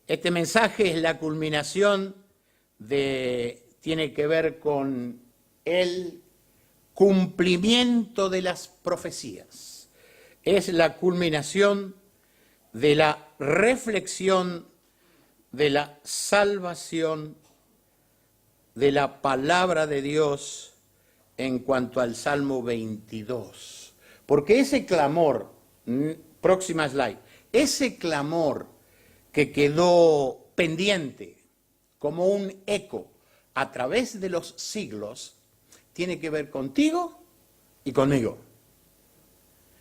Este mensaje es la culminación tiene que ver con el cumplimiento de las profecías. Es la culminación de la reflexión de la salvación de la palabra de Dios en cuanto al Salmo 22. Porque ese clamor, próxima slide, ese clamor que quedó pendiente como un eco a través de los siglos, tiene que ver contigo y conmigo.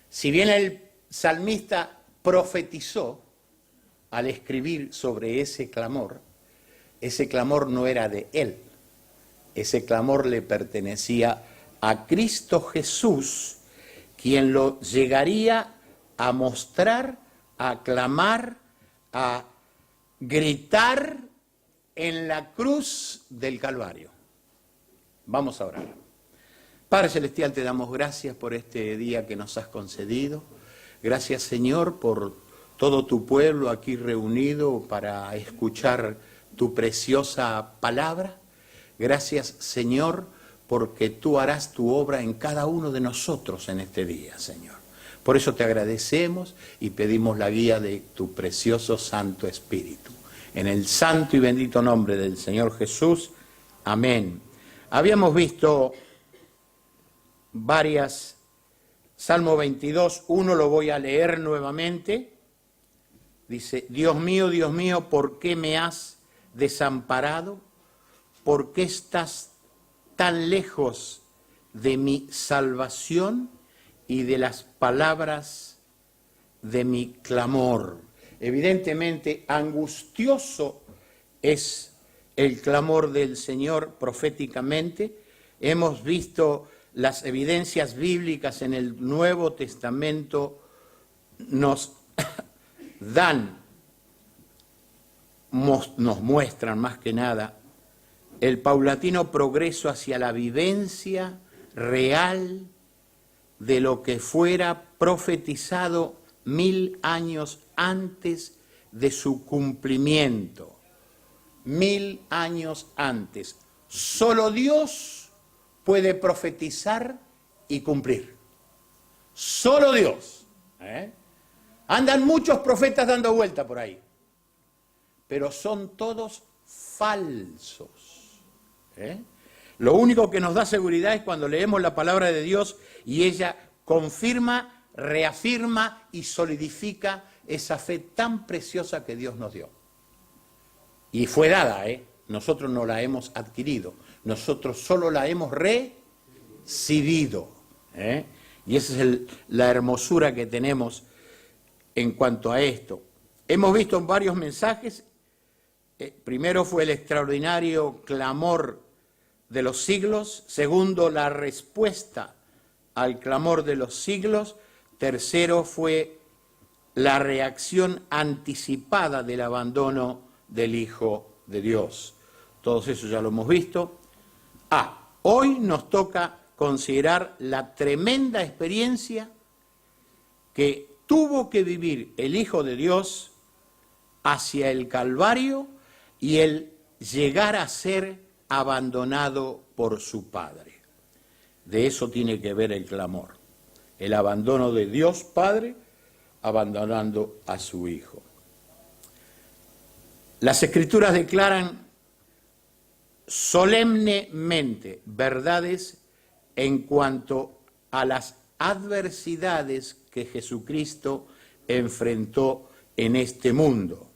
Si bien el salmista profetizó al escribir sobre ese clamor no era de él, ese clamor le pertenecía a Cristo Jesús, quien lo llegaría a mostrar, a clamar, a gritar en la cruz del Calvario. Vamos a orar. Padre Celestial, te damos gracias por este día que nos has concedido. Gracias, Señor, por todo tu pueblo aquí reunido para escuchar tu preciosa palabra. Gracias, Señor, porque tú harás tu obra en cada uno de nosotros en este día, Señor. Por eso te agradecemos y pedimos la guía de tu precioso Santo Espíritu. En el santo y bendito nombre del Señor Jesús. Amén. Habíamos visto varias, Salmo 22, uno lo voy a leer nuevamente. Dice, Dios mío, ¿por qué me has desamparado? ¿Por qué estás tan lejos de mi salvación y de las palabras de mi clamor? Evidentemente, angustioso es el clamor del Señor proféticamente. Hemos visto las evidencias bíblicas en el Nuevo Testamento, nos muestran más que nada el paulatino progreso hacia la vivencia real de lo que fuera profetizado 1000 años antes de su cumplimiento. 1000 años antes. Solo Dios puede profetizar y cumplir. Solo Dios. Andan muchos profetas dando vuelta por ahí, pero son todos falsos. Lo único que nos da seguridad es cuando leemos la palabra de Dios y ella confirma, reafirma y solidifica esa fe tan preciosa que Dios nos dio. Y fue dada, nosotros no la hemos adquirido, nosotros solo la hemos recibido. Y esa es la hermosura que tenemos en cuanto a esto. Hemos visto en varios mensajes, primero fue el extraordinario clamor de los siglos, segundo la respuesta al clamor de los siglos, tercero fue la reacción anticipada del abandono del Hijo de Dios. Todo eso ya lo hemos visto. Hoy nos toca considerar la tremenda experiencia que tuvo que vivir el Hijo de Dios hacia el Calvario y el llegar a ser abandonado por su Padre. De eso tiene que ver el clamor, el abandono de Dios Padre abandonando a su Hijo. Las Escrituras declaran solemnemente verdades en cuanto a las adversidades que Jesucristo enfrentó en este mundo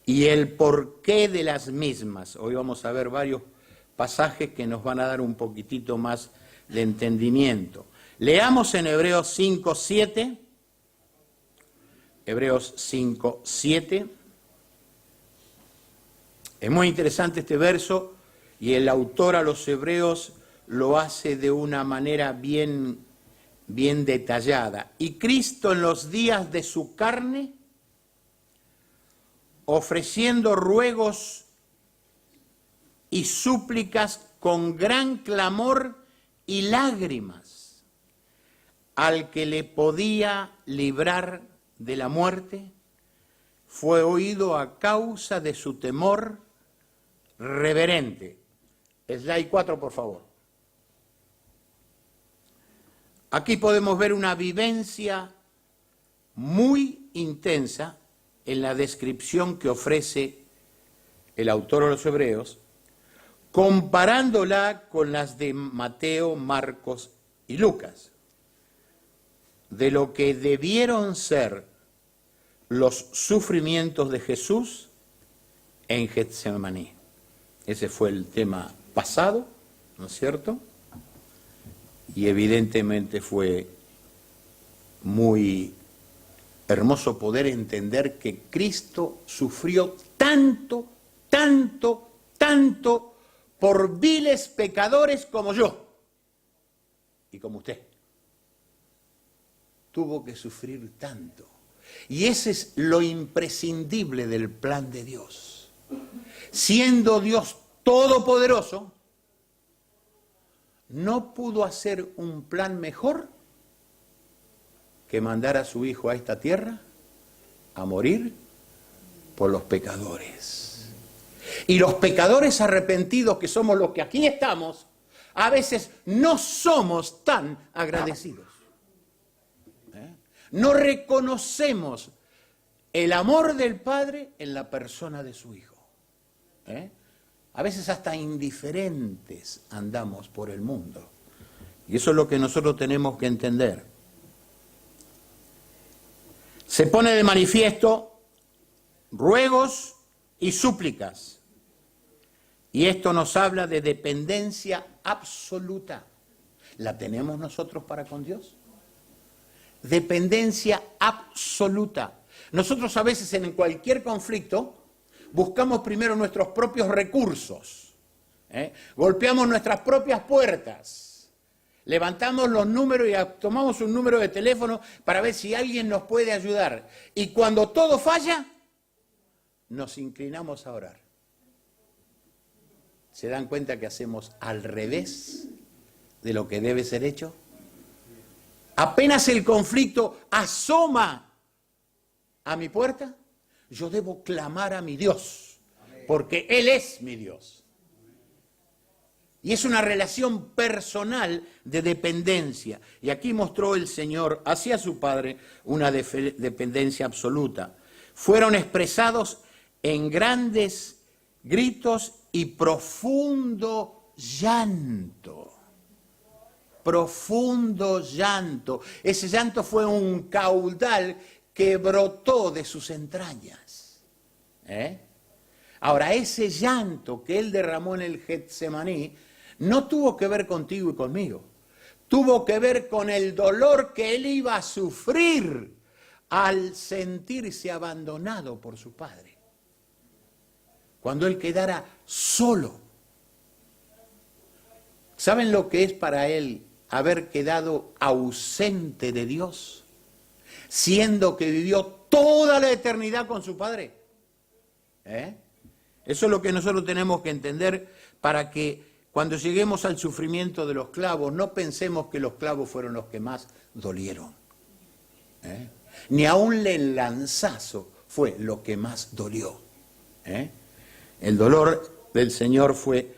y el porqué de las mismas. Hoy vamos a ver varios pasajes que nos van a dar un poquitito más de entendimiento. Leamos en Hebreos 5:7. Hebreos 5:7. Es muy interesante este verso y el autor a los hebreos lo hace de una manera bien detallada. Y Cristo en los días de su carne, ofreciendo ruegos y súplicas con gran clamor y lágrimas al que le podía librar de la muerte, fue oído a causa de su temor reverente. Slide 4, por favor. Aquí podemos ver una vivencia muy intensa en la descripción que ofrece el autor de los Hebreos, comparándola con las de Mateo, Marcos y Lucas, de lo que debieron ser los sufrimientos de Jesús en Getsemaní. Ese fue el tema pasado, ¿no es cierto? Y evidentemente fue muy hermoso poder entender que Cristo sufrió tanto, tanto, tanto por viles pecadores como yo y como usted. Tuvo que sufrir tanto. Y ese es lo imprescindible del plan de Dios. Siendo Dios todopoderoso, no pudo hacer un plan mejor que mandar a su Hijo a esta tierra a morir por los pecadores. Y los pecadores arrepentidos, que somos los que aquí estamos, a veces no somos tan agradecidos. No reconocemos el amor del Padre en la persona de su Hijo. A veces hasta indiferentes andamos por el mundo. Y eso es lo que nosotros tenemos que entender. Se pone de manifiesto ruegos y súplicas. Y esto nos habla de dependencia absoluta. ¿La tenemos nosotros para con Dios? Dependencia absoluta. Nosotros a veces en cualquier conflicto buscamos primero nuestros propios recursos, golpeamos nuestras propias puertas, levantamos los números y tomamos un número de teléfono para ver si alguien nos puede ayudar. Y cuando todo falla, nos inclinamos a orar. ¿Se dan cuenta que hacemos al revés de lo que debe ser hecho? Apenas el conflicto asoma a mi puerta, yo debo clamar a mi Dios, porque Él es mi Dios. Y es una relación personal de dependencia. Y aquí mostró el Señor hacia su Padre una dependencia absoluta. Fueron expresados en grandes gritos y profundo llanto. Profundo llanto. Ese llanto fue un caudal que brotó de sus entrañas. Ahora, ese llanto que él derramó en el Getsemaní no tuvo que ver contigo y conmigo. Tuvo que ver con el dolor que él iba a sufrir al sentirse abandonado por su Padre. Cuando él quedara solo. ¿Saben lo que es para él haber quedado ausente de Dios, siendo que vivió toda la eternidad con su Padre? Eso es lo que nosotros tenemos que entender para que cuando lleguemos al sufrimiento de los clavos, no pensemos que los clavos fueron los que más dolieron. Ni aún el lanzazo fue lo que más dolió. El dolor del Señor fue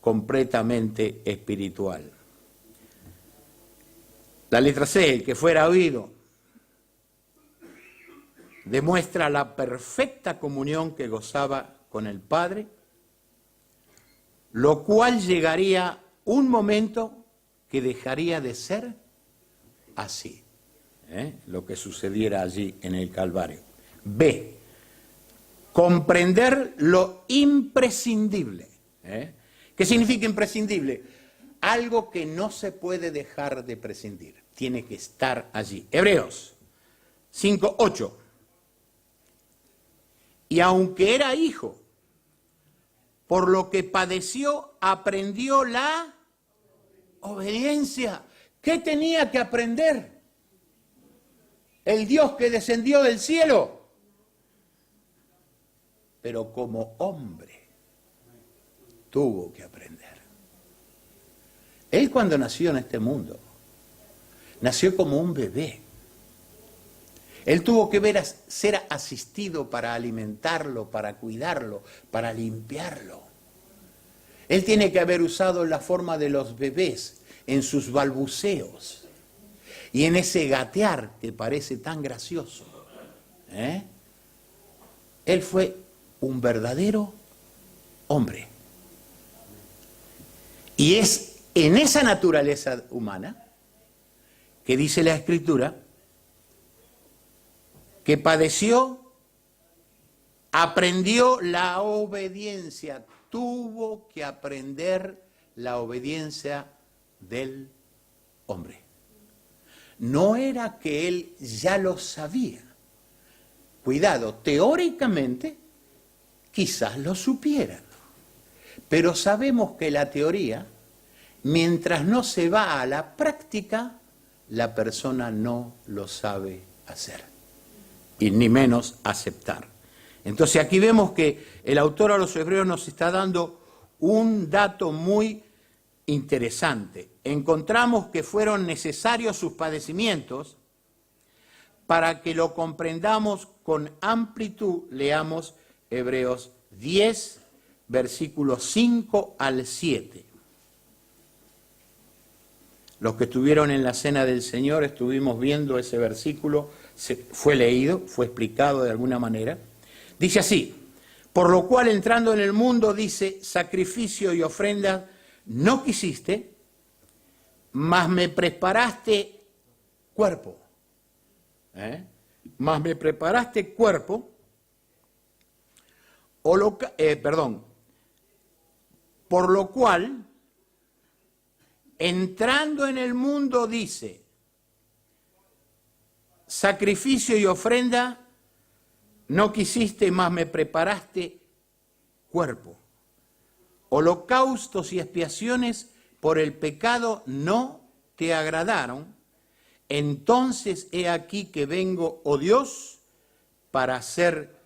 completamente espiritual. La letra C, el que fuera oído, demuestra la perfecta comunión que gozaba con el Padre, lo cual llegaría un momento que dejaría de ser así, lo que sucediera allí en el Calvario. B, comprender lo imprescindible. ¿Qué significa imprescindible? Algo que no se puede dejar de prescindir, tiene que estar allí. Hebreos 5:8. Y aunque era hijo, por lo que padeció, aprendió la obediencia. ¿Qué tenía que aprender? El Dios que descendió del cielo. Pero como hombre, tuvo que aprender. Él cuando nació en este mundo, nació como un bebé. Él tuvo que ser asistido para alimentarlo, para cuidarlo, para limpiarlo. Él tiene que haber usado la forma de los bebés en sus balbuceos y en ese gatear que parece tan gracioso. Él fue un verdadero hombre. Y es en esa naturaleza humana que dice la Escritura que padeció, aprendió la obediencia, tuvo que aprender la obediencia del hombre. No era que él ya lo sabía. Cuidado, teóricamente quizás lo supiera, pero sabemos que la teoría, mientras no se va a la práctica, la persona no lo sabe hacer, y ni menos aceptar. Entonces aquí vemos que el autor a los Hebreos nos está dando un dato muy interesante. Encontramos que fueron necesarios sus padecimientos para que lo comprendamos con amplitud. Leamos Hebreos 10, versículos 5 al 7. Los que estuvieron en la Cena del Señor estuvimos viendo ese versículo, fue leído, fue explicado de alguna manera. Dice así: por lo cual entrando en el mundo, dice, sacrificio y ofrenda no quisiste, mas me preparaste cuerpo. Mas me preparaste cuerpo, por lo cual, entrando en el mundo, dice, sacrificio y ofrenda no quisiste, mas me preparaste cuerpo. Holocaustos y expiaciones por el pecado no te agradaron. Entonces he aquí que vengo, oh Dios, para hacer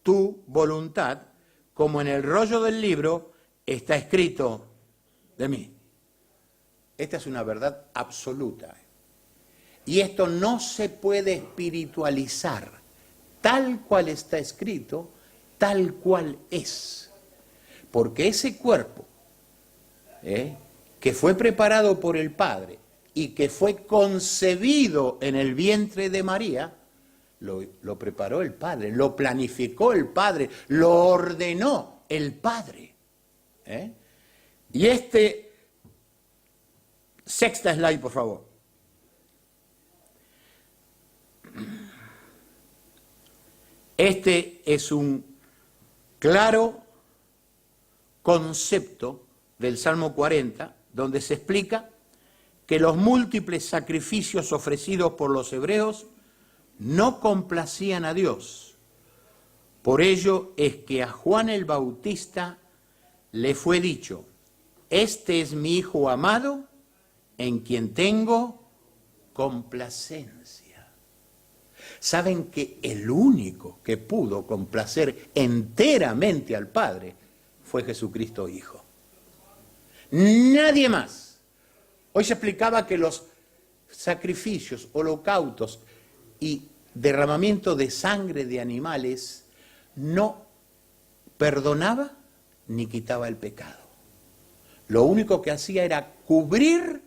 tu voluntad, como en el rollo del libro está escrito de mí. Esta es una verdad absoluta. Y esto no se puede espiritualizar. Tal cual está escrito, tal cual es. Porque ese cuerpo, que fue preparado por el Padre y que fue concebido en el vientre de María, lo preparó el Padre, lo planificó el Padre, lo ordenó el Padre. Y sexta slide, por favor. Este es un claro concepto del Salmo 40, donde se explica que los múltiples sacrificios ofrecidos por los hebreos no complacían a Dios. Por ello es que a Juan el Bautista le fue dicho: este es mi Hijo amado, en quien tengo complacencia. Saben que el único que pudo complacer enteramente al Padre fue Jesucristo Hijo. Nadie más. Hoy se explicaba que los sacrificios, holocaustos y derramamiento de sangre de animales no perdonaba ni quitaba el pecado. Lo único que hacía era cubrir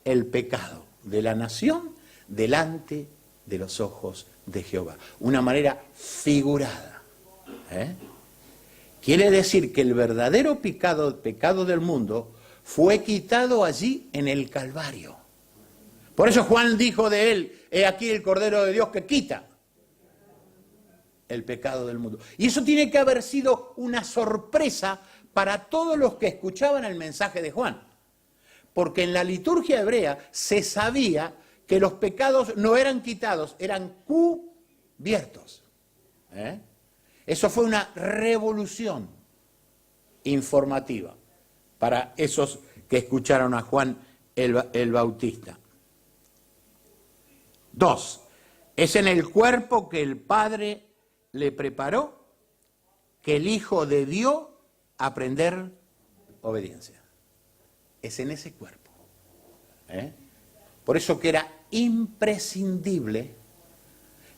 el pecado de la nación delante de los ojos de Jehová. Una manera figurada. Quiere decir que el verdadero pecado del mundo fue quitado allí en el Calvario. Por eso Juan dijo de él: he aquí el Cordero de Dios que quita el pecado del mundo. Y eso tiene que haber sido una sorpresa para todos los que escuchaban el mensaje de Juan. Porque en la liturgia hebrea se sabía que los pecados no eran quitados, eran cubiertos. Eso fue una revolución informativa para esos que escucharon a Juan el Bautista. 2. Es en el cuerpo que el Padre le preparó que el Hijo debió aprender obediencia. Es en ese cuerpo. Por eso que era imprescindible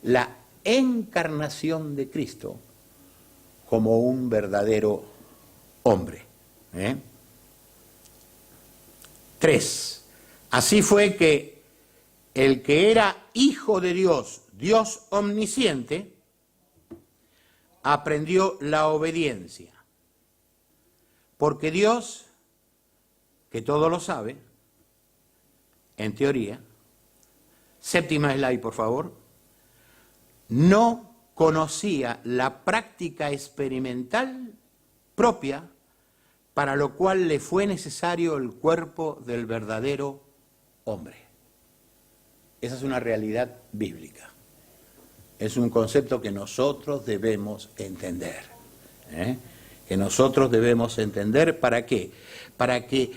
la encarnación de Cristo como un verdadero hombre. 3. Así fue que el que era hijo de Dios, Dios omnisciente, aprendió la obediencia. Porque Dios, que todo lo sabe, en teoría, séptima slide, por favor, no conocía la práctica experimental propia, para lo cual le fue necesario el cuerpo del verdadero hombre. Esa es una realidad bíblica. Es un concepto que nosotros debemos entender. Que nosotros debemos entender, ¿para qué? Para que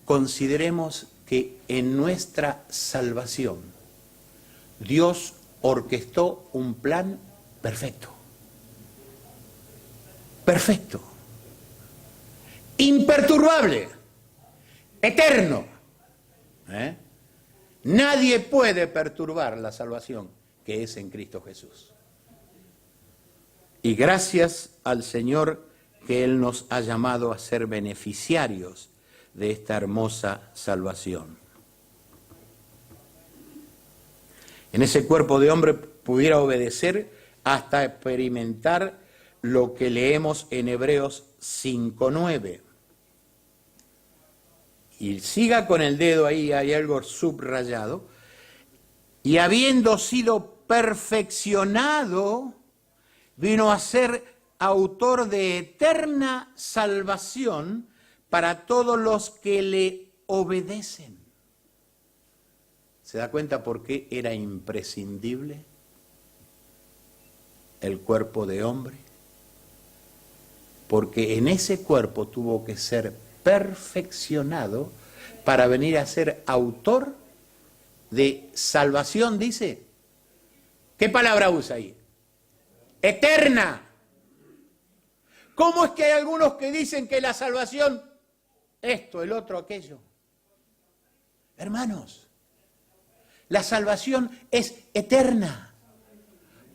consideremos que en nuestra salvación Dios orquestó un plan perfecto. Perfecto. Imperturbable. Eterno. Nadie puede perturbar la salvación que es en Cristo Jesús. Y gracias al Señor que Él nos ha llamado a ser beneficiarios de esta hermosa salvación. En ese cuerpo de hombre pudiera obedecer hasta experimentar lo que leemos en Hebreos 5:9. Y siga con el dedo ahí, hay algo subrayado. Y habiendo sido perfeccionado, vino a ser autor de eterna salvación para todos los que le obedecen. ¿Se da cuenta por qué era imprescindible el cuerpo de hombre? Porque en ese cuerpo tuvo que ser perfeccionado para venir a ser autor de salvación, dice. ¿Qué palabra usa ahí? Eterna. ¿Cómo es que hay algunos que dicen que la salvación, esto, el otro, aquello? Hermanos, la salvación es eterna,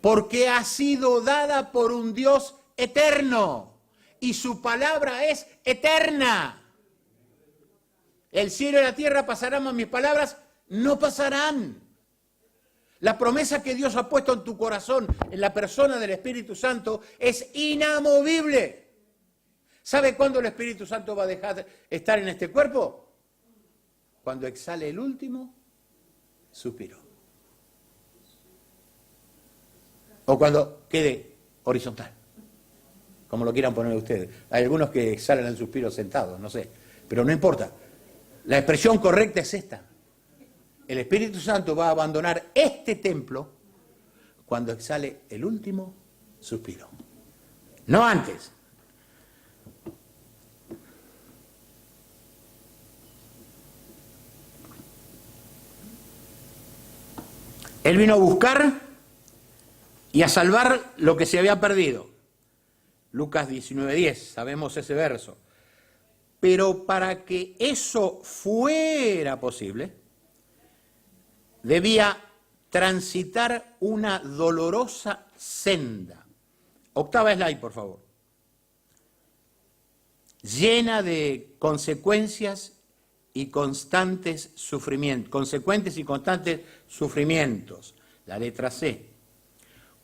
porque ha sido dada por un Dios eterno, y su palabra es eterna. El cielo y la tierra pasarán, mas mis palabras no pasarán. La promesa que Dios ha puesto en tu corazón, en la persona del Espíritu Santo, es inamovible. ¿Sabe cuándo el Espíritu Santo va a dejar de estar en este cuerpo? Cuando exhale el último suspiro. O cuando quede horizontal, como lo quieran poner ustedes. Hay algunos que exhalan el suspiro sentados, no sé, pero no importa. La expresión correcta es esta. El Espíritu Santo va a abandonar este templo cuando exhale el último suspiro. No antes. Él vino a buscar y a salvar lo que se había perdido. Lucas 19:10, sabemos ese verso. Pero para que eso fuera posible, debía transitar una dolorosa senda. Octava slide, por favor. Llena de consecuencias y constantes sufrimientos. Consecuentes y constantes sufrimientos. La letra C.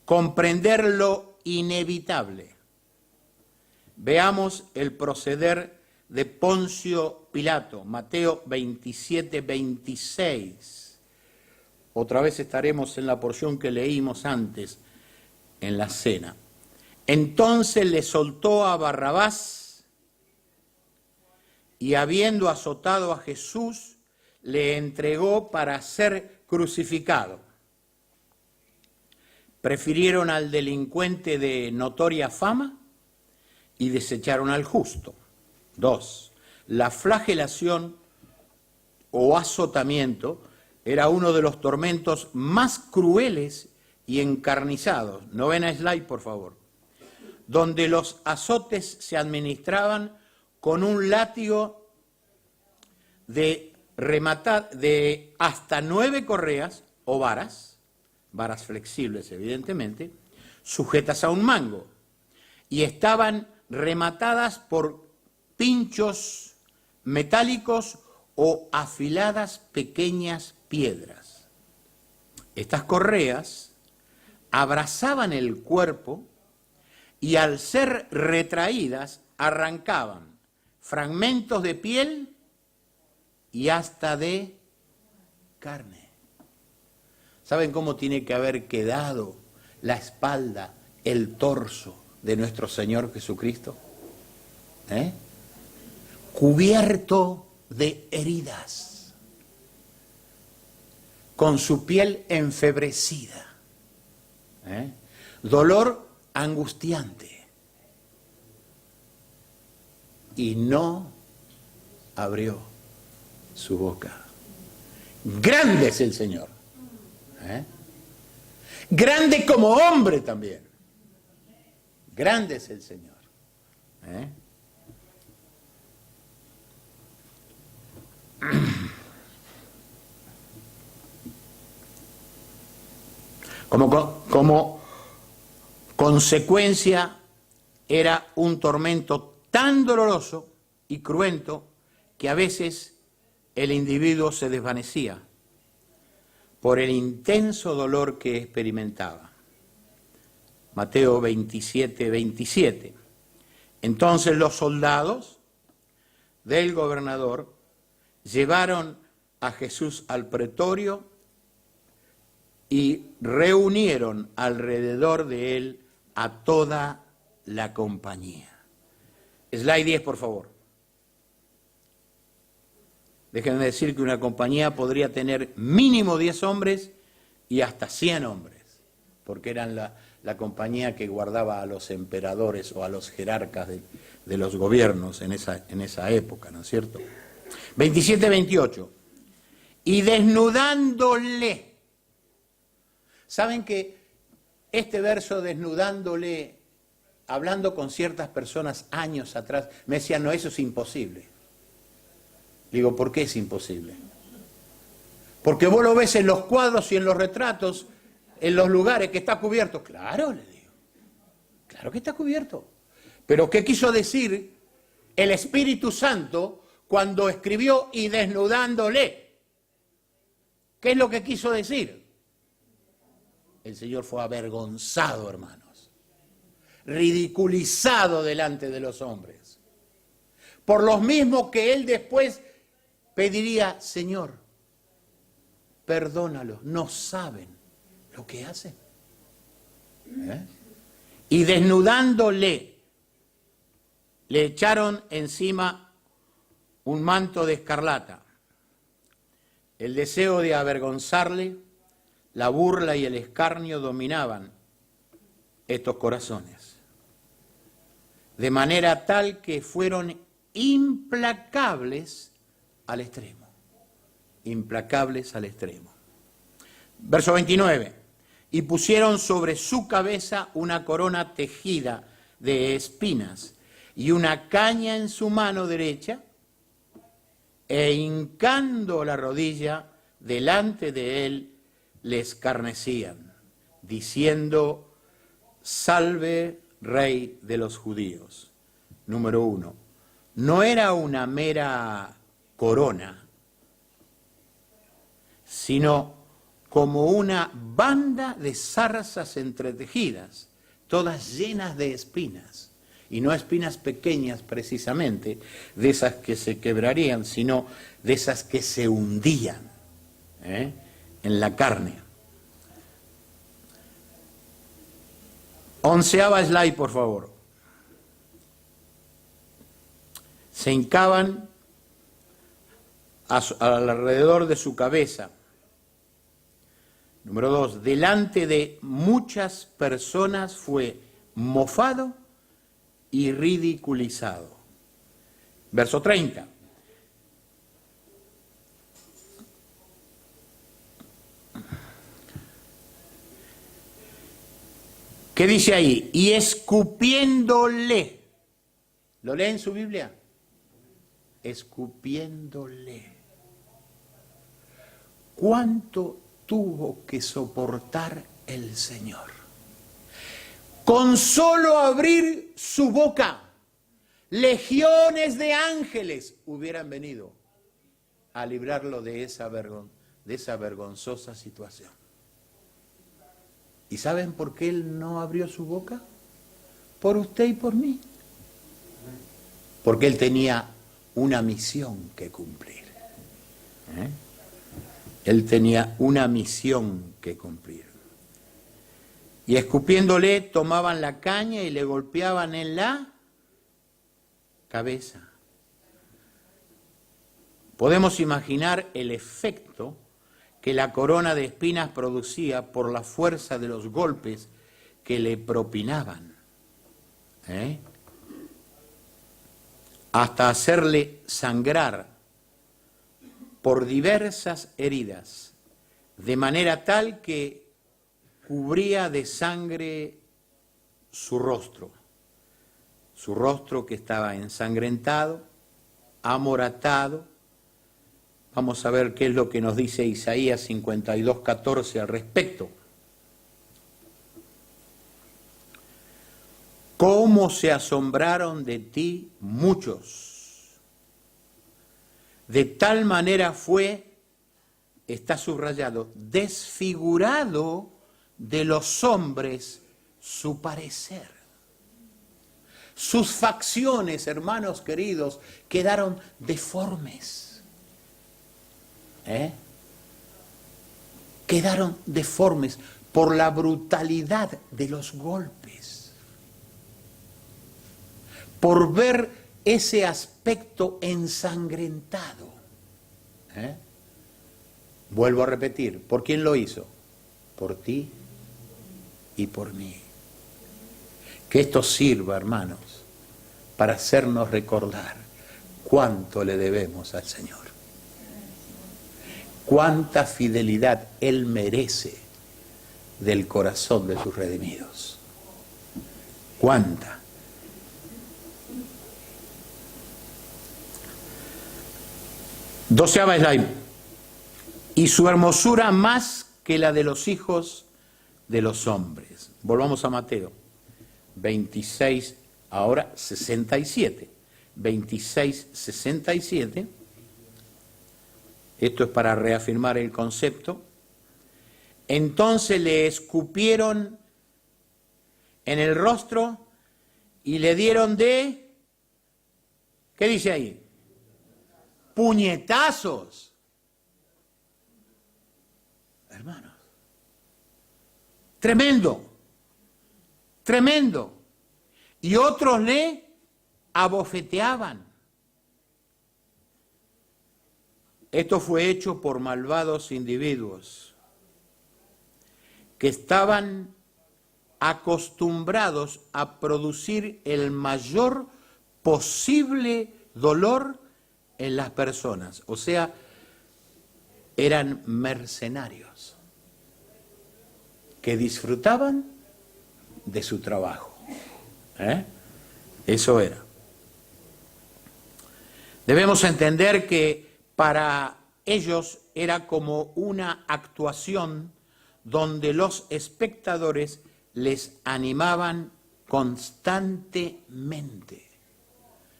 Comprender lo inevitable. Veamos el proceder de Poncio Pilato, Mateo 27:26. Otra vez estaremos en la porción que leímos antes en la cena. Entonces le soltó a Barrabás y habiendo azotado a Jesús, le entregó para ser crucificado. Prefirieron al delincuente de notoria fama y desecharon al justo. 2. La flagelación o azotamiento era uno de los tormentos más crueles y encarnizados. Novena slide, por favor. Donde los azotes se administraban con un látigo de hasta 9 correas o varas, varas flexibles evidentemente, sujetas a un mango, y estaban rematadas por pinchos metálicos o afiladas pequeñas piedras. Estas correas abrazaban el cuerpo y al ser retraídas arrancaban fragmentos de piel y hasta de carne. ¿Saben cómo tiene que haber quedado la espalda, el torso de nuestro Señor Jesucristo? Cubierto de heridas, con su piel enfebrecida, dolor angustiante, y no abrió su boca. Grande es el Señor, grande como hombre también, grande es el Señor. Como consecuencia, era un tormento tan doloroso y cruento que a veces el individuo se desvanecía por el intenso dolor que experimentaba. Mateo 27, 27. Entonces los soldados del gobernador llevaron a Jesús al pretorio y reunieron alrededor de él a toda la compañía. Slide 10, por favor. Déjenme decir que una compañía podría tener mínimo 10 hombres y hasta 100 hombres, porque eran la compañía que guardaba a los emperadores o a los jerarcas de los gobiernos en esa época, ¿no es cierto? 27, 28. Y desnudándole. ¿Saben que este verso, desnudándole, hablando con ciertas personas años atrás, me decían, no, eso es imposible? Digo, ¿por qué es imposible? Porque vos lo ves en los cuadros y en los retratos, en los lugares que está cubierto. Claro, le digo, claro que está cubierto. Pero ¿qué quiso decir el Espíritu Santo cuando escribió y desnudándole? ¿Qué es lo que quiso decir? El Señor fue avergonzado, hermanos, ridiculizado delante de los hombres, por los mismos que él después pediría, Señor, perdónalos, no saben lo que hacen. Y desnudándole, le echaron encima un manto de escarlata. El deseo de avergonzarle, la burla y el escarnio dominaban estos corazones, de manera tal que fueron implacables al extremo. Implacables al extremo. Verso 29. Y pusieron sobre su cabeza una corona tejida de espinas y una caña en su mano derecha, e hincando la rodilla delante de él, le escarnecían, diciendo, salve, Rey de los judíos. Número 1. No era una mera corona, sino como una banda de zarzas entretejidas, todas llenas de espinas, y no espinas pequeñas precisamente, de esas que se quebrarían, sino de esas que se hundían en la carne. 11ª slide, por favor. Se hincaban alrededor de su cabeza. Número 2, delante de muchas personas fue mofado y ridiculizado. Verso 30. ¿Qué dice ahí? Y escupiéndole. ¿Lo lee en su Biblia? Escupiéndole. ¿Cuánto tuvo que soportar el Señor. Con solo abrir su boca, legiones de ángeles hubieran venido a librarlo de esa vergonzosa situación. ¿Y saben por qué él no abrió su boca? Por usted y por mí. Porque él tenía una misión que cumplir. Él tenía una misión que cumplir. Y escupiéndole, tomaban la caña y le golpeaban en la cabeza. Podemos imaginar el efecto que la corona de espinas producía por la fuerza de los golpes que le propinaban, hasta hacerle sangrar por diversas heridas, de manera tal que cubría de sangre su rostro que estaba ensangrentado, amoratado. Vamos a ver qué es lo que nos dice Isaías 52:14 al respecto. ¿Cómo se asombraron de ti muchos? De tal manera fue, está subrayado, desfigurado de los hombres su parecer. Sus facciones, hermanos queridos, quedaron deformes. Quedaron deformes por la brutalidad de los golpes, por ver ese aspecto ensangrentado. Vuelvo a repetir, ¿por quién lo hizo? Por ti y por mí. Que esto sirva, hermanos, para hacernos recordar cuánto le debemos al Señor. Cuánta fidelidad Él merece del corazón de sus redimidos. Cuánta. Doceava slide. Y su hermosura más que la de los hijos de los hombres. Volvamos a Mateo 26, ahora 67. 26, 67. Esto es para reafirmar el concepto. Entonces le escupieron en el rostro y le dieron de, ¿qué dice ahí? Puñetazos. Hermanos, tremendo, tremendo. Y otros le abofeteaban. Esto fue hecho por malvados individuos que estaban acostumbrados a producir el mayor posible dolor en las personas. O sea, eran mercenarios que disfrutaban de su trabajo. Eso era. Debemos entender que para ellos era como una actuación donde los espectadores les animaban constantemente.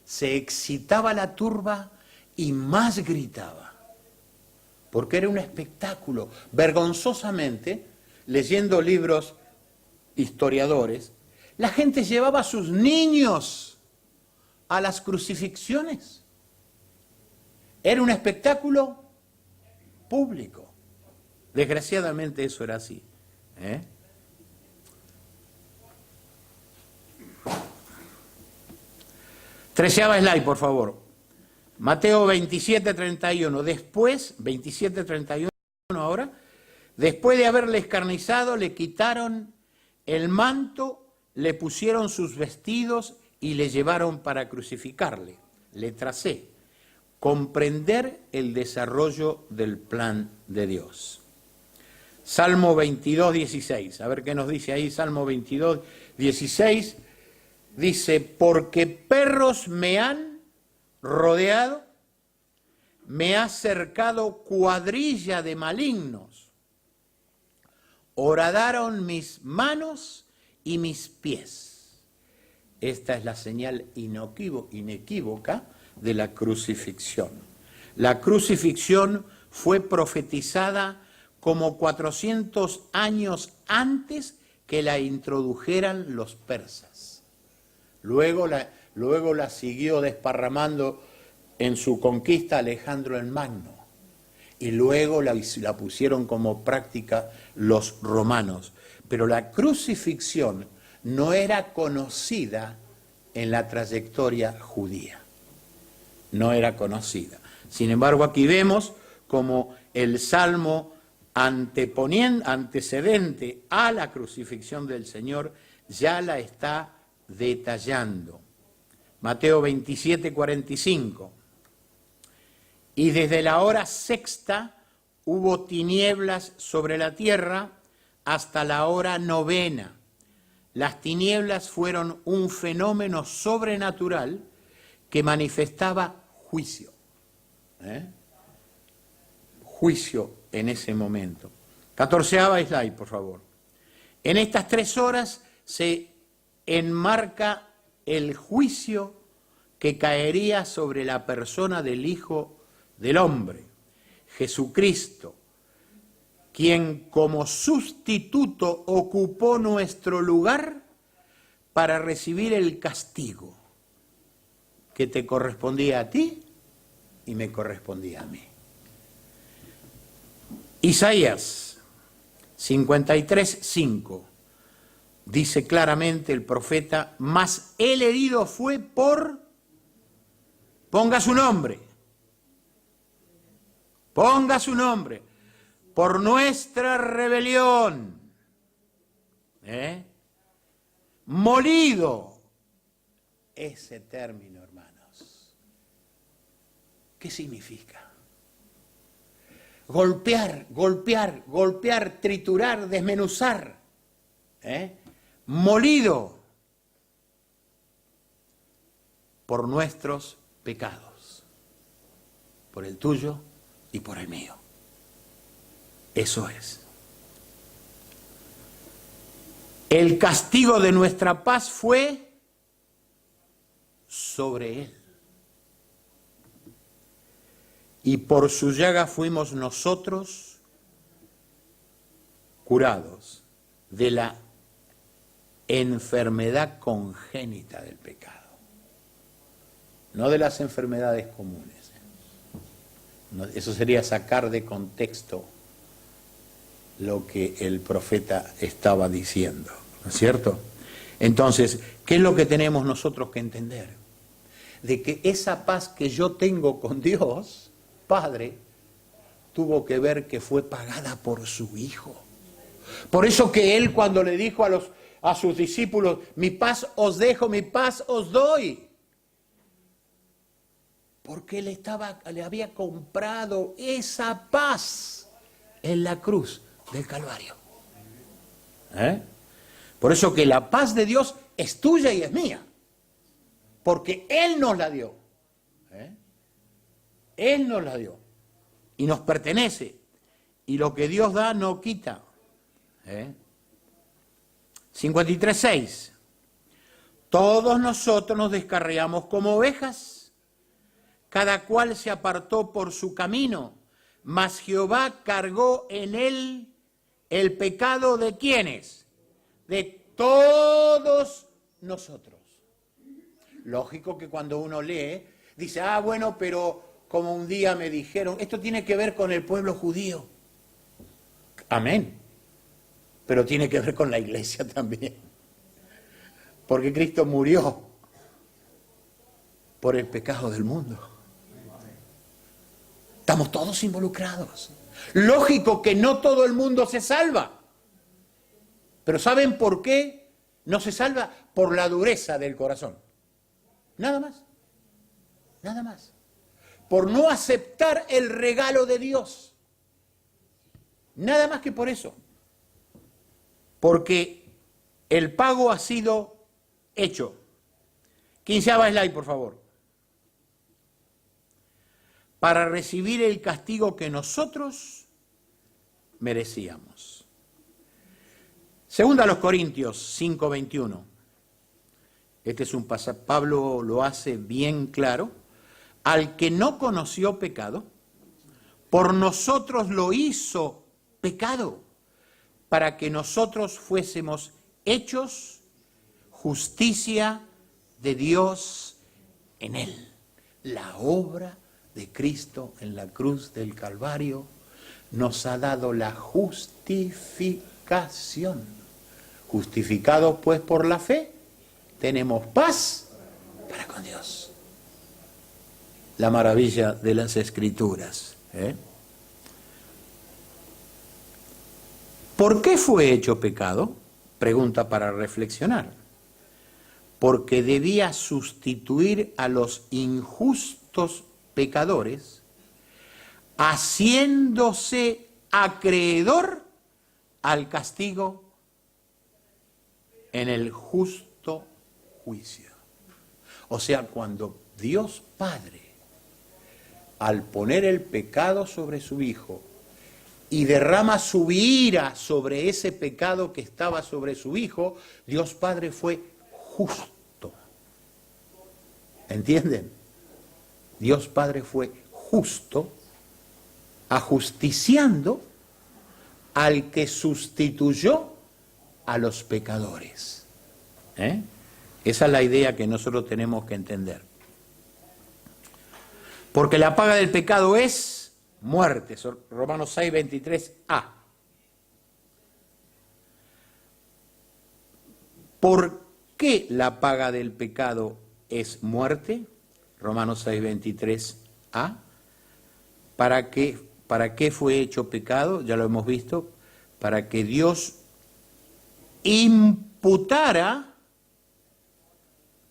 Se excitaba la turba y más gritaba, porque era un espectáculo. Vergonzosamente, leyendo libros historiadores, la gente llevaba a sus niños a las crucifixiones. Era un espectáculo público. Desgraciadamente eso era así. Treceava slide, por favor. Mateo 27:31. Después, 27:31 ahora, después de haberle escarnizado, le quitaron el manto, le pusieron sus vestidos y le llevaron para crucificarle. Letra C. Comprender el desarrollo del plan de Dios. Salmo 22:16. A ver qué nos dice ahí, Salmo 22:16. Dice, porque perros me han rodeado, me ha cercado cuadrilla de malignos. horadaron mis manos y mis pies. Esta es la señal inequívoca de la crucifixión. La crucifixión fue profetizada como 400 años antes que la introdujeran los persas. Luego la siguió desparramando en su conquista Alejandro el Magno. Y luego la pusieron como práctica los romanos. Pero la crucifixión no era conocida en la trayectoria judía. No era conocida. Sin embargo, aquí vemos como el Salmo antecedente a la crucifixión del Señor ya la está detallando. Mateo 27, 45. Y desde la hora sexta hubo tinieblas sobre la tierra hasta la hora novena. Las tinieblas fueron un fenómeno sobrenatural que manifestaba juicio. Juicio en ese momento. 14ª slide, por favor. En estas 3 horas se enmarca el juicio que caería sobre la persona del Hijo del Hombre, Jesucristo, quien como sustituto ocupó nuestro lugar para recibir el castigo que te correspondía a ti y me correspondía a mí. Isaías 53:5 dice claramente el profeta: mas el herido fue por, ponga su nombre, por nuestra rebelión, molido. Ese término, hermanos, ¿qué significa? Golpear, triturar, desmenuzar. Molido por nuestros pecados, por el tuyo y por el mío. Eso es. El castigo de nuestra paz fue sobre él. Y por su llaga fuimos nosotros curados de la enfermedad congénita del pecado. No de las enfermedades comunes. Eso sería sacar de contexto lo que el profeta estaba diciendo, ¿no es cierto? Entonces, ¿qué es lo que tenemos nosotros que entender? De que esa paz que yo tengo con Dios Padre tuvo que ver que fue pagada por su Hijo. Por eso que Él, cuando le dijo a sus discípulos: mi paz os dejo, mi paz os doy, porque le había comprado esa paz en la cruz del Calvario. Por eso que la paz de Dios es tuya y es mía, porque Él nos la dio. Él nos la dio y nos pertenece, y lo que Dios da no quita. 53:6. Todos nosotros nos descarriamos como ovejas, cada cual se apartó por su camino, mas Jehová cargó en él el pecado de ¿quiénes? De todos nosotros. Lógico que cuando uno lee, dice: bueno, pero como un día me dijeron, esto tiene que ver con el pueblo judío. Amén. Pero tiene que ver con la iglesia también. Porque Cristo murió por el pecado del mundo. Estamos todos involucrados. Lógico que no todo el mundo se salva. Pero ¿saben por qué no se salva? Por la dureza del corazón. Nada más. Nada más. Por no aceptar el regalo de Dios. Nada más que por eso. Porque el pago ha sido hecho. 15ª slide, por favor. Para recibir el castigo que nosotros merecíamos. Segunda a los Corintios 5:21. Este es un pasaje, Pablo lo hace bien claro. Al que no conoció pecado, por nosotros lo hizo pecado, para que nosotros fuésemos hechos justicia de Dios en él. La obra de Cristo en la cruz del Calvario nos ha dado la justificación. Justificados pues por la fe, tenemos paz para con Dios. La maravilla de las Escrituras. ¿Por qué fue hecho pecado? Pregunta para reflexionar. Porque debía sustituir a los injustos pecadores, haciéndose acreedor al castigo en el justo juicio. O sea, cuando Dios Padre, al poner el pecado sobre su Hijo y derrama su ira sobre ese pecado que estaba sobre su Hijo, Dios Padre fue justo. ¿Entienden? Dios Padre fue justo, ajusticiando al que sustituyó a los pecadores. Esa es la idea que nosotros tenemos que entender. Porque la paga del pecado es muerte. Romanos 6:23a. ¿Por qué la paga del pecado es muerte? Romanos 6:23a. ¿Para qué fue hecho pecado? Ya lo hemos visto. Para que Dios imputara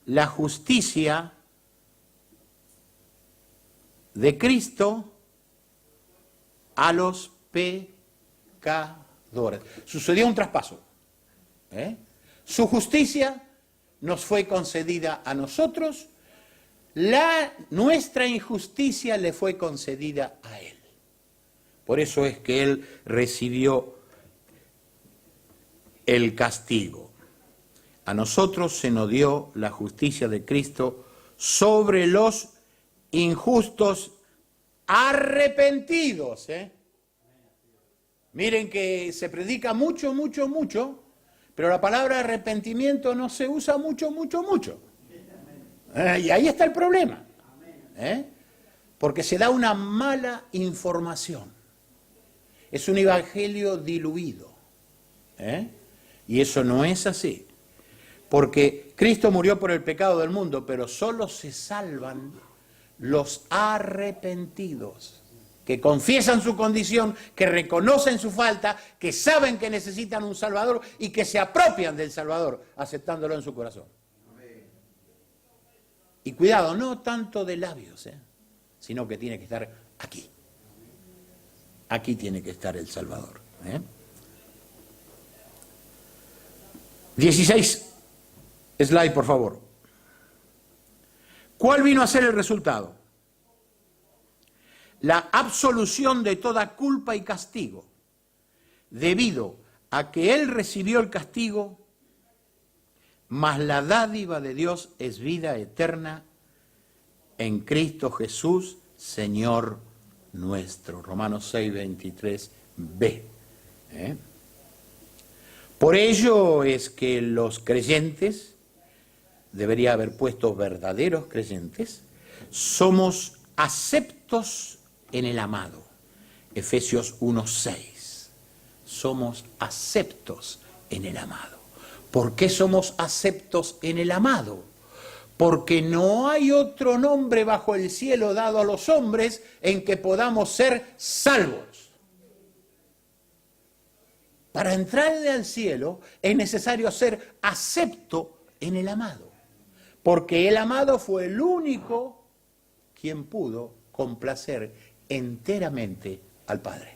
la justicia de Cristo a los pecadores. Sucedió un traspaso. Su justicia nos fue concedida a nosotros, nuestra injusticia le fue concedida a Él. Por eso es que Él recibió el castigo. A nosotros se nos dio la justicia de Cristo sobre los injustos arrepentidos. Miren que se predica mucho, pero la palabra arrepentimiento no se usa mucho. Y ahí está el problema. Porque se da una mala información. Es un evangelio diluido. Y eso no es así. Porque Cristo murió por el pecado del mundo, pero solo se salvan los arrepentidos, que confiesan su condición, que reconocen su falta, que saben que necesitan un Salvador y que se apropian del Salvador, aceptándolo en su corazón. Y cuidado, no tanto de labios, sino que tiene que estar aquí. Aquí tiene que estar el Salvador. 16 slide, por favor. ¿Cuál vino a ser el resultado? La absolución de toda culpa y castigo, debido a que Él recibió el castigo, mas la dádiva de Dios es vida eterna en Cristo Jesús, Señor nuestro. Romanos 6:23b. Por ello es que los creyentes, debería haber puesto verdaderos creyentes, somos aceptos en el amado. Efesios 1:6. Somos aceptos en el amado. ¿Por qué somos aceptos en el amado? Porque no hay otro nombre bajo el cielo dado a los hombres en que podamos ser salvos. Para entrarle al cielo es necesario ser acepto en el amado. Porque el amado fue el único quien pudo complacer enteramente al Padre.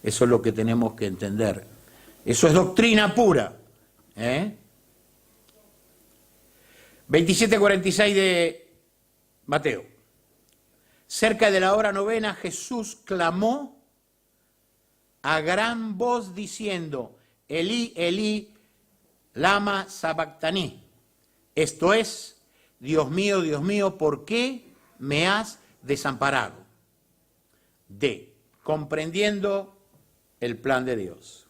Eso es lo que tenemos que entender. Eso es doctrina pura. 27:46 de Mateo. Cerca de la hora novena, Jesús clamó a gran voz diciendo: Elí, Elí, lama sabactaní. Esto es, Dios mío, ¿por qué me has desamparado? D. Comprendiendo el plan de Dios.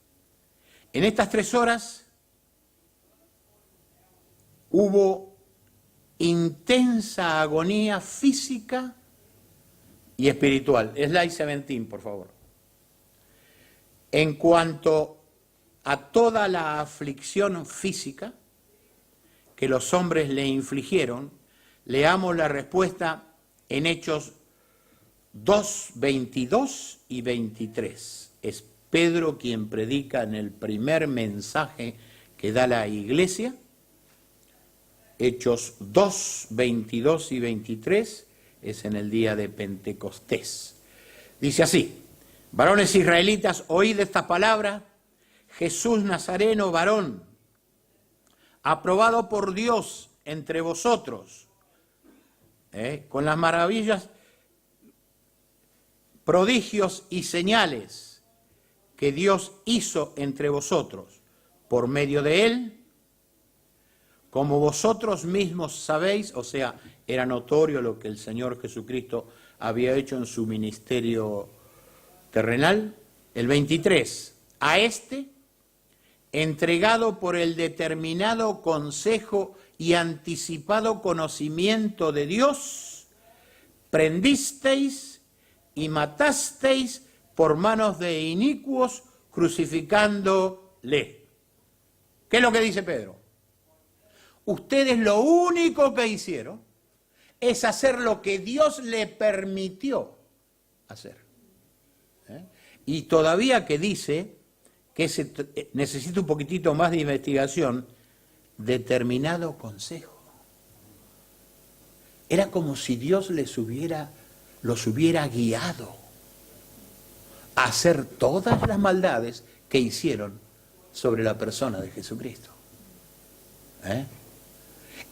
En estas 3 horas hubo intensa agonía física y espiritual. Slide 17, por favor. En cuanto a toda la aflicción física que los hombres le infligieron, leamos la respuesta en Hechos 2, 22 y 23. Es Pedro quien predica en el primer mensaje que da la iglesia. Hechos 2, 22 y 23 es en el día de Pentecostés. Dice así: varones israelitas, oíd esta palabra. Jesús Nazareno, varón, aprobado por Dios entre vosotros, con las maravillas, prodigios y señales que Dios hizo entre vosotros por medio de él, como vosotros mismos sabéis. O sea, era notorio lo que el Señor Jesucristo había hecho en su ministerio terrenal. El 23, a este, entregado por el determinado consejo y anticipado conocimiento de Dios, prendisteis y matasteis por manos de inicuos, crucificándole. ¿Qué es lo que dice Pedro? Ustedes lo único que hicieron es hacer lo que Dios le permitió hacer. Y todavía que dice que necesita un poquitito más de investigación, determinado consejo. Era como si Dios los hubiera guiado a hacer todas las maldades que hicieron sobre la persona de Jesucristo.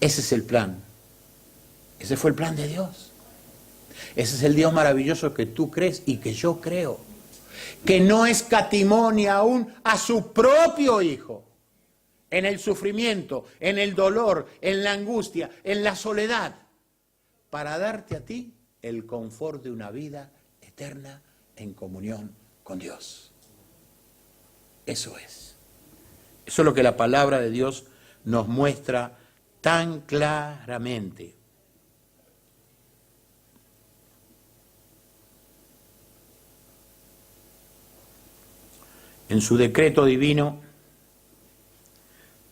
Ese es el plan. Ese fue el plan de Dios. Ese es el Dios maravilloso que tú crees y que yo creo. Que no escatimó ni aún a su propio Hijo en el sufrimiento, en el dolor, en la angustia, en la soledad, para darte a ti el confort de una vida eterna en comunión con Dios. Eso es. Eso es lo que la palabra de Dios nos muestra tan claramente. En su decreto divino,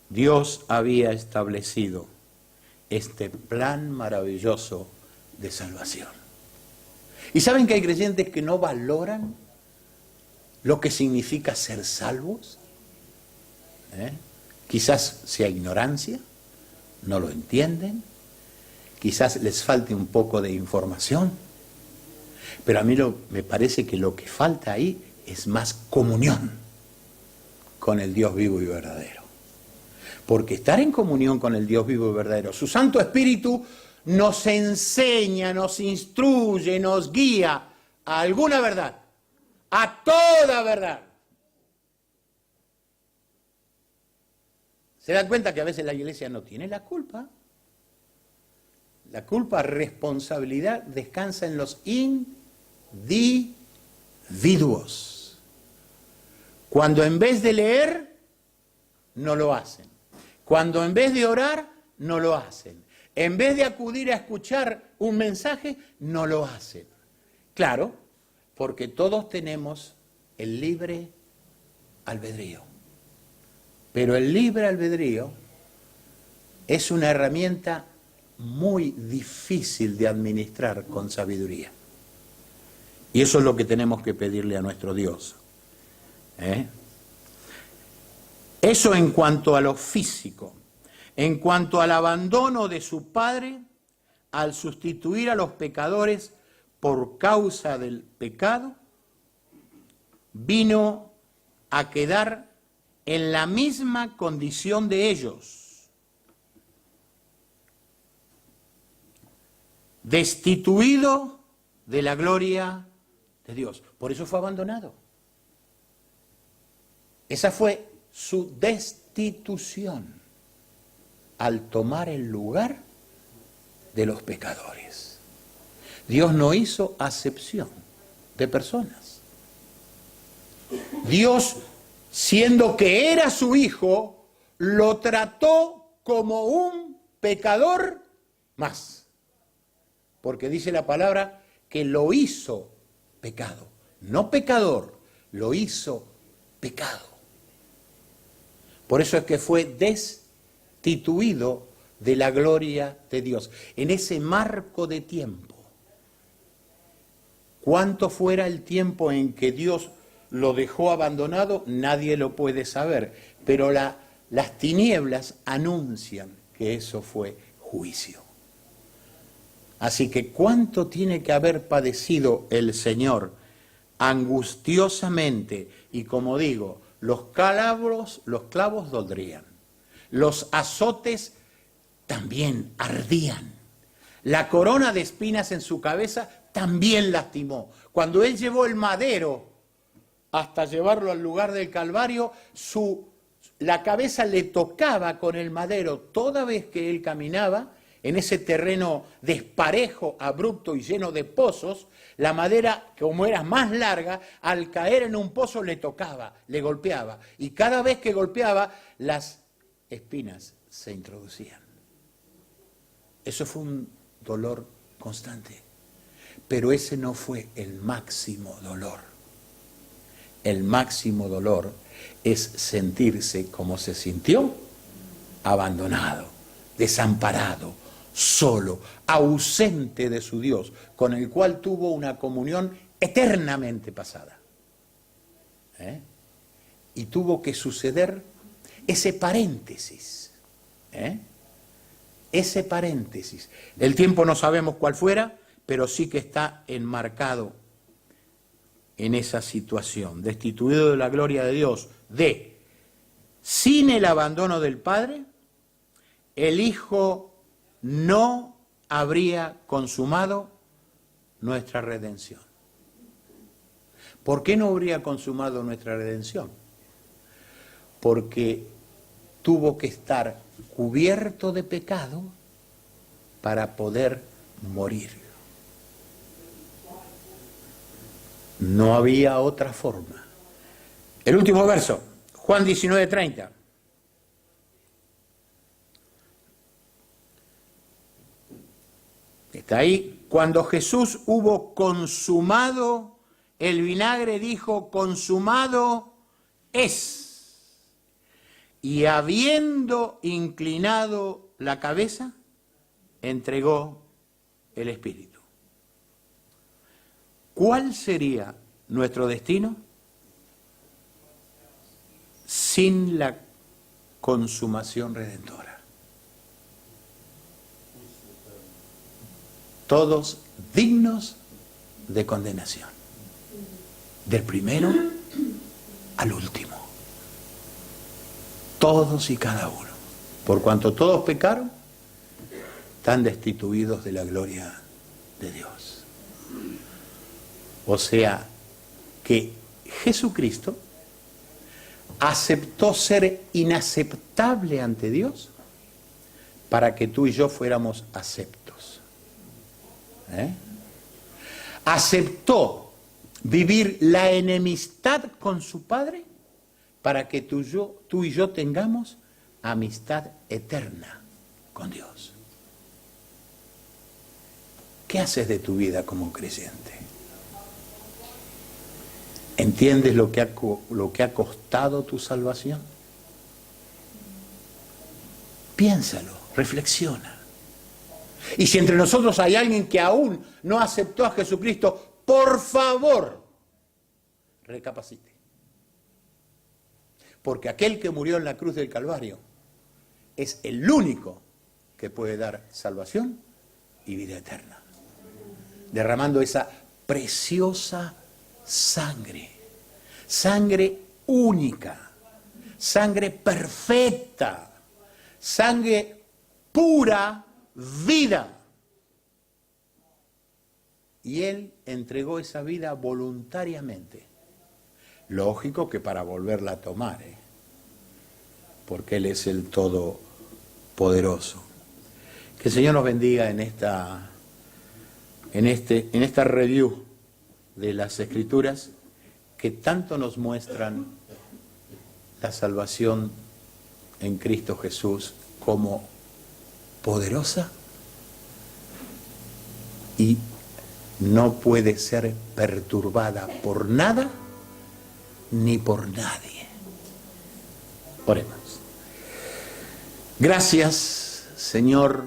Dios había establecido este plan maravilloso de salvación. ¿Y saben que hay creyentes que no valoran lo que significa ser salvos? Quizás sea ignorancia, no lo entienden, quizás les falte un poco de información, pero a mí me parece que lo que falta ahí es más comunión con el Dios vivo y verdadero. Porque estar en comunión con el Dios vivo y verdadero, su Santo Espíritu nos enseña, nos instruye, nos guía a alguna verdad, a toda verdad. ¿Se dan cuenta que a veces la iglesia no tiene la culpa? La culpa, responsabilidad, descansa en los individuos. Cuando en vez de leer, no lo hacen. Cuando en vez de orar, no lo hacen. En vez de acudir a escuchar un mensaje, no lo hacen. Claro, porque todos tenemos el libre albedrío. Pero el libre albedrío es una herramienta muy difícil de administrar con sabiduría. Y eso es lo que tenemos que pedirle a nuestro Dios. Eso en cuanto a lo físico. En cuanto al abandono de su Padre, al sustituir a los pecadores por causa del pecado, vino a quedar en la misma condición de ellos, destituido de la gloria de Dios. Por eso fue abandonado. Esa fue su destitución al tomar el lugar de los pecadores. Dios no hizo acepción de personas. Dios, siendo que era su hijo, lo trató como un pecador más. Porque dice la palabra que lo hizo pecado. No pecador, lo hizo pecado. Por eso es que fue destituido de la gloria de Dios. En ese marco de tiempo, cuánto fuera el tiempo en que Dios lo dejó abandonado, nadie lo puede saber. Pero las tinieblas anuncian que eso fue juicio. Así que cuánto tiene que haber padecido el Señor angustiosamente, y como digo, los clavos dolerían, los azotes también ardían, la corona de espinas en su cabeza también lastimó. Cuando él llevó el madero hasta llevarlo al lugar del Calvario, la cabeza le tocaba con el madero toda vez que él caminaba en ese terreno desparejo, abrupto y lleno de pozos. La madera, como era más larga, al caer en un pozo le tocaba, le golpeaba. Y cada vez que golpeaba, las espinas se introducían. Eso fue un dolor constante. Pero ese no fue el máximo dolor. El máximo dolor es sentirse como se sintió, abandonado, desamparado, solo, ausente de su Dios, con el cual tuvo una comunión eternamente pasada. Y tuvo que suceder ese paréntesis. Ese paréntesis. El tiempo no sabemos cuál fuera, pero sí que está enmarcado en esa situación, destituido de la gloria de Dios, sin el abandono del Padre, el Hijo no habría consumado nuestra redención. ¿Por qué no habría consumado nuestra redención? Porque tuvo que estar cubierto de pecado para poder morir. No había otra forma. El último verso, Juan 19:30. Está ahí. Cuando Jesús hubo consumado el vinagre, dijo: consumado es. Y habiendo inclinado la cabeza, entregó el Espíritu. ¿Cuál sería nuestro destino sin la consumación redentora? Todos dignos de condenación, del primero al último, todos y cada uno, por cuanto todos pecaron, están destituidos de la gloria de Dios. O sea, que Jesucristo aceptó ser inaceptable ante Dios para que tú y yo fuéramos aceptos. Aceptó vivir la enemistad con su Padre para que tú y yo tengamos amistad eterna con Dios. ¿Qué haces de tu vida como un creyente? ¿Entiendes lo que ha costado tu salvación? Piénsalo, reflexiona. Y si entre nosotros hay alguien que aún no aceptó a Jesucristo, por favor, recapacite. Porque aquel que murió en la cruz del Calvario es el único que puede dar salvación y vida eterna, derramando esa preciosa sangre, sangre única, sangre perfecta, sangre pura, vida. Y él entregó esa vida voluntariamente. Lógico que para volverla a tomar, porque Él es el Todopoderoso. Que el Señor nos bendiga en esta review de las Escrituras que tanto nos muestran la salvación en Cristo Jesús como poderosa y no puede ser perturbada por nada ni por nadie. Oremos. Gracias, Señor,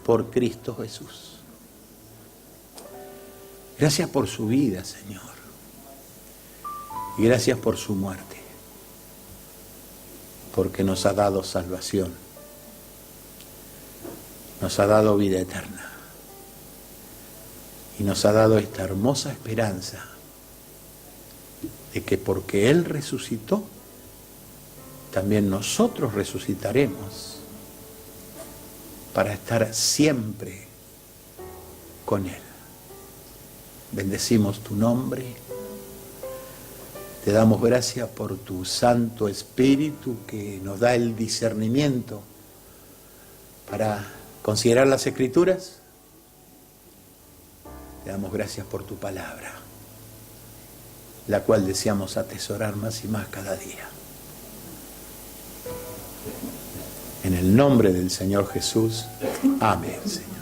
por Cristo Jesús. Gracias por su vida, Señor. Y gracias por su muerte, porque nos ha dado salvación, nos ha dado vida eterna y nos ha dado esta hermosa esperanza de que porque Él resucitó, también nosotros resucitaremos para estar siempre con Él. Bendecimos tu nombre. Te damos gracias por tu Santo Espíritu que nos da el discernimiento para considerar las Escrituras. Te damos gracias por tu palabra, la cual deseamos atesorar más y más cada día. En el nombre del Señor Jesús, amén, Señor.